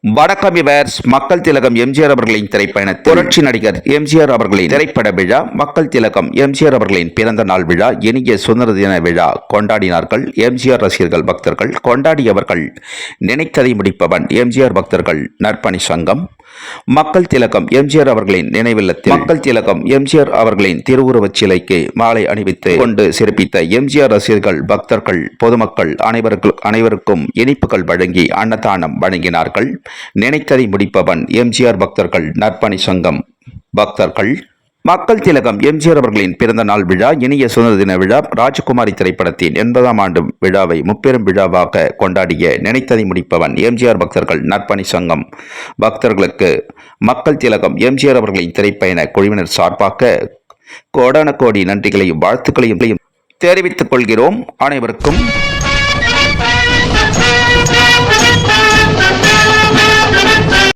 வணக்கம் விவர்ஸ். மக்கள் திலகம் எம்ஜிஆர் அவர்களின் திரைப்பயணத்தில் புரட்சி நடிகர் எம்ஜிஆர் அவர்களின் திரைப்பட விழா, மக்கள் திலகம் எம்ஜிஆர் அவர்களின் பிறந்த நாள் விழா, இனிய சுதந்திர தின விழா கொண்டாடினார்கள். எம்ஜிஆர் ரசிகர்கள், பக்தர்கள் கொண்டாடியவர்கள். நினைத்ததை முடிப்பவன் எம்ஜிஆர் பக்தர்கள் நற்பணி சங்கம், மக்கள் திலகம் எம்ஜிஆர் அவர்களின் நினைவில்லத்தில் மக்கள் திலகம் எம்ஜிஆர் அவர்களின் திருவுருவச் சிலைக்கு மாலை அணிவித்து கொண்டு சிறப்பித்த எம்ஜிஆர் ரசிகர்கள், பக்தர்கள், பொதுமக்கள் அனைவருக்கும் இனிப்புகள் வழங்கி அன்னதானம் வழங்கினார்கள். நினைத்ததை முடிப்பவன் எம்ஜிஆர் பக்தர்கள் நற்பணி சங்கம் பக்தர்கள். மக்கள் திலகம் எம்ஜிஆர் அவர்களின் பிறந்த நாள் விழா, இனிய சுதந்திர தின விழா, ராஜகுமாரி திரைப்படத்தின் 80ஆம் ஆண்டு விழாவை முப்பெரும் விழாவாக கொண்டாடிய நினைத்ததை முடிப்பவன் எம்ஜிஆர் பக்தர்கள் நற்பணி சங்கம் பக்தர்களுக்கு மக்கள் திலகம் எம்ஜிஆர் அவர்களின் திரைப்பயண குழுவினர் சார்பாக கோடான கோடி நன்றிகளையும் வாழ்த்துக்களையும் தெரிவித்துக் கொள்கிறோம். அனைவருக்கும்